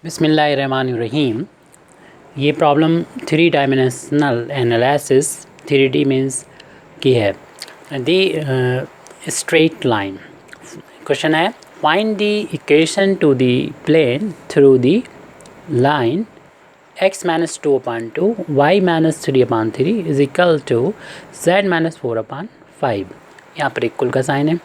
बिस्मिल्लाहिर्रहमानिर्रहीम। ये problem three dimensional analysis 3D means की है। दी स्ट्रेट लाइन क्वेश्चन है, find the equation to the plane through the line x-2/2 y-3/3 is equal to z-4/5। यहाँ पर equal का sign है।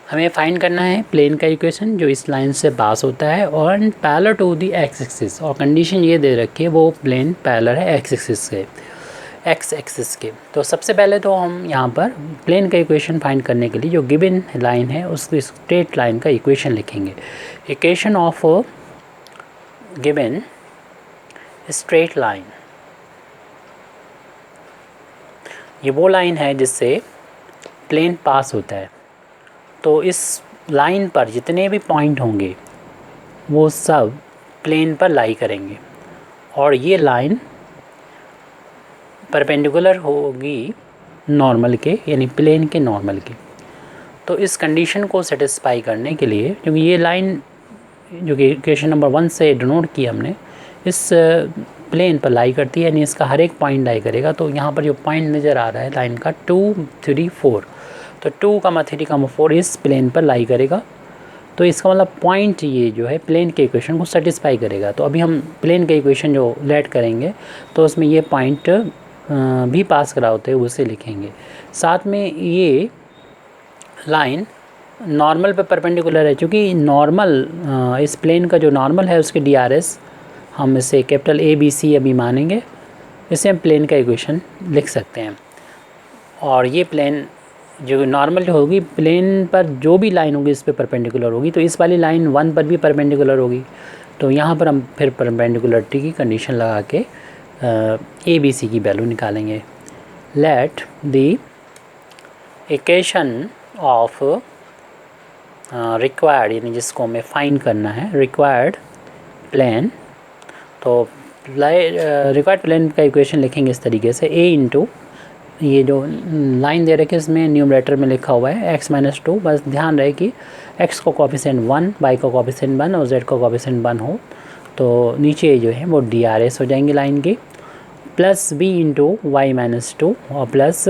हमें फाइंड करना है प्लेन का इक्वेशन जो इस लाइन से पास होता है और parallel to the X axis, और कंडीशन ये दे रखी है वो प्लेन पैरेलल है एक्स एक्सिस के। तो सबसे पहले तो हम यहाँ पर प्लेन का इक्वेशन फाइंड करने के लिए जो गिवन लाइन है उस स्ट्रेट लाइन का इक्वेशन लिखेंगे। Equation of given straight line, ये वो लाइन है जिससे प्लेन पास होता है। तो इस लाइन पर जितने भी पॉइंट होंगे वो सब प्लेन पर लाई करेंगे और ये लाइन परपेंडिकुलर होगी नॉर्मल के, यानी प्लेन के नॉर्मल के। तो इस कंडीशन को सेटिस्फाई करने के लिए, क्योंकि ये लाइन जो कि इक्वेशन नंबर 1 से डिनोट की हमने, इस प्लेन पर लाई करती है, यानी इसका हर एक पॉइंट लाई करेगा। तो यहाँ पर जो पॉइंट नज़र आ रहा है लाइन का 2, 3, 4, तो 2, 3, 4 इस प्लेन पर लाई करेगा। तो इसका मतलब पॉइंट ये जो है प्लेन के इक्वेशन को सेटिस्फाई करेगा। तो अभी हम प्लेन के इक्वेशन जो लेट करेंगे तो उसमें ये पॉइंट भी पास करा होते हैं उसे लिखेंगे। साथ में ये लाइन नॉर्मल पे परपेंडिकुलर है, क्योंकि नॉर्मल इस प्लेन का जो नॉर्मल है उसके DRS हम इसे कैपिटल ABC अभी मानेंगे। इसे हम प्लेन का इक्वेशन लिख सकते हैं। और ये प्लेन जो नॉर्मल जो होगी, प्लेन पर जो भी लाइन होगी इस पर परपेंडिकुलर होगी, तो इस वाली लाइन 1 पर भी परपेंडिकुलर होगी। तो यहाँ पर हम फिर परपेंडिकुलरिटी की कंडीशन लगा के ABC की वैल्यू निकालेंगे। Let the equation of required, यानी जिसको हमें फाइंड करना है, रिक्वायर्ड प्लेन। तो रिक्वायर्ड प्लेन का इक्वेशन लिखेंगे इस तरीके से, A इंटू ये जो लाइन दे रखी है इसमें न्यूमरेटर में लिखा हुआ है x-2। बस ध्यान रहे कि x को कोफिशिएंट 1, y को कोफिशिएंट 1 और z को कोफिशिएंट 1 हो। तो नीचे जो है वो DRS हो जाएंगी लाइन की, प्लस b इंटू y-2 और प्लस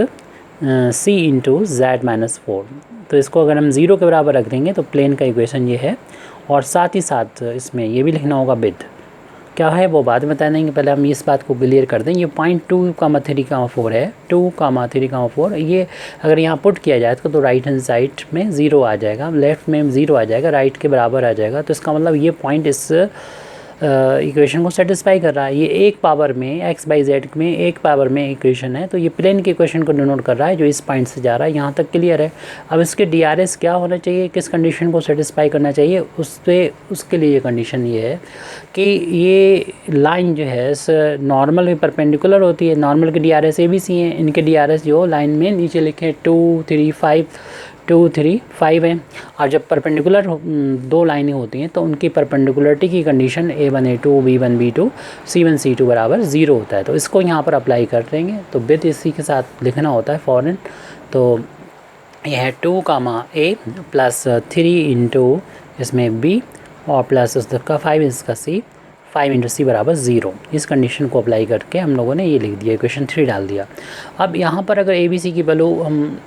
c इंटू z-4। तो इसको अगर हम 0 के बराबर रख देंगे तो प्लेन का इक्वेशन ये है। और साथ ही साथ इसमें ये भी लिखना होगा विद, क्या है वो बाद में बता देंगे, पहले हम इस बात को क्लियर कर दें। ये पॉइंट 2, 3, 4 है, 2, 3, 4। ये अगर यहाँ पुट किया जाए तो राइट हैंड साइड में 0 आ जाएगा, लेफ़्ट में 0 आ जाएगा, राइट के बराबर आ जाएगा। तो इसका मतलब ये पॉइंट इस इक्वेशन को सेटिस्फाई कर रहा है। ये एक पावर में x/z में एक पावर में इक्वेशन है, तो ये प्लेन के इक्वेशन को डिनोट कर रहा है जो इस पॉइंट से जा रहा है। यहाँ तक क्लियर है। अब इसके DRS क्या होना चाहिए, किस कंडीशन को सेटिस्फाई करना चाहिए, उसके लिए ये कंडीशन ये है कि ये लाइन जो है इस नॉर्मल में परपेंडिकुलर होती है। नॉर्मल के DRS ABC हैं, इनके DRS जो लाइन में नीचे लिखे 2, 3, 5, 2, 3, 5 है। और जब परपेंडिकुलर दो लाइनें होती हैं तो उनकी परपेंडिकुलरिटी की condition A1 A2 B1 B2 C1 C2 बराबर 0 होता है। तो इसको यहाँ पर अप्लाई कर देंगे। तो विद इसी के साथ लिखना होता है फॉरन। तो यह है 2, A प्लस 3 इंटू इसमें B और प्लस उसका 5 इसका C, 5 इंटू C बराबर 0। इस कंडीशन को अप्लाई करके हम लोगों ने ये लिख दिया, इक्वेशन 3 डाल दिया। अब यहाँ पर अगर ABC की वैल्यू हम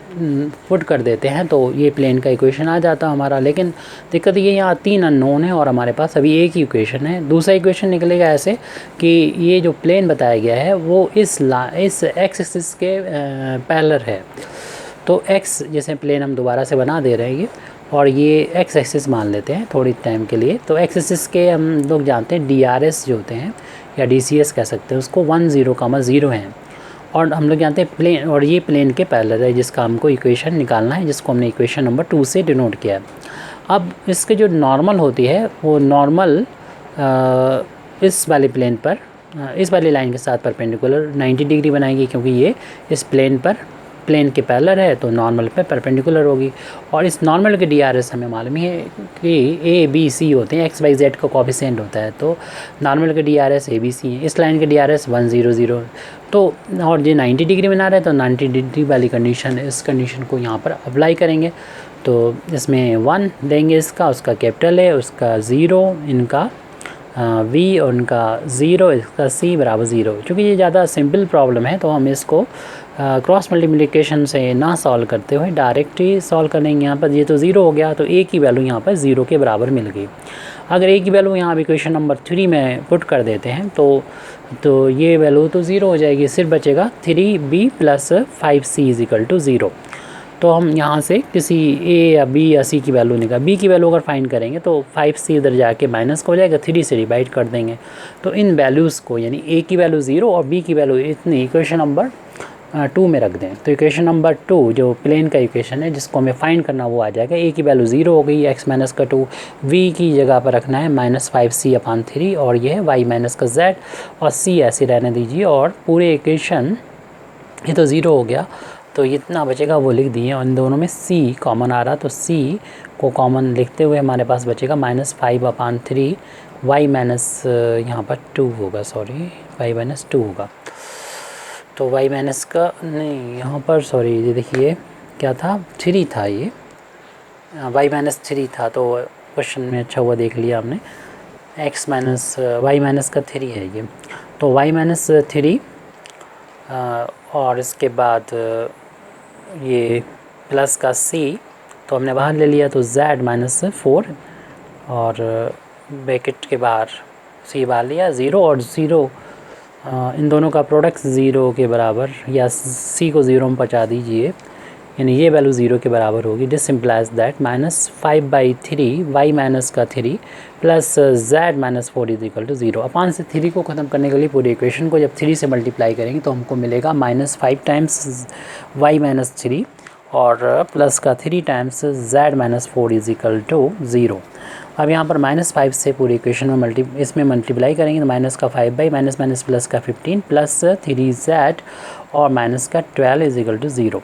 पुट कर देते हैं तो ये प्लेन का इक्वेशन आ जाता हमारा। लेकिन दिक्कत ये यहाँ 3 अननोन है और हमारे पास अभी एक ही इक्वेशन है। दूसरा इक्वेशन निकलेगा ऐसे कि ये जो प्लेन बताया गया है वो इस एक्स एक्सिस के पैरेलल है। तो x जैसे प्लेन हम दोबारा से बना दे रहे हैं और ये एक्स एक्सिस मान लेते हैं थोड़ी टाइम के लिए। तो एक्स एक्सिस के हम लोग जानते हैं DRS जो होते हैं या DCS कह सकते हैं उसको 1, 0, 0 हैं। और हम लोग जानते हैं प्लेन, और ये प्लेन के पैरेलल है जिसका हमको इक्वेशन निकालना है, जिसको हमने इक्वेशन नंबर 2 से डिनोट किया है। अब इसके जो नॉर्मल होती है वो नॉर्मल इस वाले प्लेन पर, इस वाली लाइन के साथ परपेंडिकुलर 90 डिग्री बनाएगी, क्योंकि ये इस प्लेन के पैरेलल है तो नॉर्मल पे परपेंडिकुलर होगी। और इस नॉर्मल के DRS हमें मालूम है कि ABC होते हैं, x/z का कोफिशिएंट होता है। तो नॉर्मल के DRS ABC हैं, इस लाइन के DRS 1, 0, 0। तो और ये 90 डिग्री बना रहे हैं तो 90 डिग्री वाली कंडीशन, इस कंडीशन को यहाँ पर अप्लाई करेंगे। तो इसमें 1 देंगे इसका, उसका कैपिटल है, उसका 0 इनका v और उनका 0, इसका c बराबर 0। चूँकि ये ज़्यादा सिंपल प्रॉब्लम है तो हम इसको क्रॉस मल्टीप्लिकेशन से ना सॉल्व करते हुए डायरेक्ट ही सॉल्व करेंगे। यहाँ पर ये तो 0 हो गया तो a की वैल्यू यहाँ पर 0 के बराबर मिल गई। अगर a की वैल्यू यहाँ इक्वेशन नंबर 3 में पुट कर देते हैं तो ये वैल्यू तो 0 हो जाएगी, सिर्फ बचेगा 3b + 5c = 0। तो हम यहाँ से किसी a या b या c की वैल्यू निकाल, b की वैल्यू अगर फाइंड करेंगे तो 5c इधर जाके माइनस का हो जाएगा, 3 से डिवाइड कर देंगे। तो इन वैल्यूज़ को यानी a की वैल्यू 0 और b की वैल्यू इतनी इक्वेशन नंबर 2 में रख दें। तो इक्वेशन नंबर 2 जो प्लेन का इक्वेशन है जिसको हमें फाइंड करना वो आ जाएगा। a की वैल्यू 0 हो गई, x - 2, v की जगह पर रखना है -5c/3 और ये है y - z और c ऐसे रहने दीजिए। और पूरे इक्वेशन ये तो 0 हो गया तो इतना बचेगा वो लिख दिए और इन दोनों में c कॉमन आ रहा तो c को कॉमन लिखते हुए हमारे पास बचेगा -5/3 y - यहाँ पर 2 होगा, सॉरी y - 2 होगा। तो y माइनस का नहीं यहाँ पर, सॉरी ये देखिए क्या था, 3 था, ये y - 3 था। तो क्वेश्चन में अच्छा हुआ देख लिया हमने, y - का 3 है ये। तो y - 3 और इसके बाद ये प्लस का c तो हमने बाहर ले लिया तो z - 4 और ब्रैकेट के बाहर c बाहर लिया 0 और 0 इन दोनों का प्रोडक्ट 0 के बराबर, या c को 0 में पहुँचा दीजिए यानी ये वैल्यू 0 के बराबर होगी। दिस इम्प्लाइज दैट -5/3 y - का 3 प्लस z - 4 = 0। अपान से 3 को ख़त्म करने के लिए पूरी इक्वेशन को जब 3 से मल्टीप्लाई करेंगे तो हमको मिलेगा -5 टाइम्स y - 3 और प्लस का 3 टाइम्स z - 4 = 0। अब यहाँ पर -5 से पूरी इक्वेशन में इसमें मल्टीप्लाई करेंगे तो माइनस का 5/, माइनस प्लस का 15 प्लस 3z और माइनस का 12 = 0।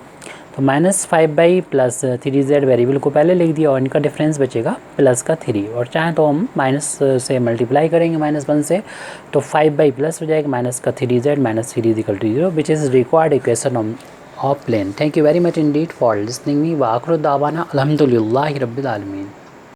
तो -5/, प्लस 3z वेरिएबल को पहले लिख दिया और इनका डिफरेंस बचेगा प्लस का 3 और चाहे तो हम माइनस से मल्टीप्लाई करेंगे -1 से तो 5/, प्लस हो जाएगा माइनस का 3z - 3 = 0 which is required equation of plane. Thank you very much indeed for listening me व आखिर दावाना अल्हम्दुलिल्लाहि रब्बिल आलमीन।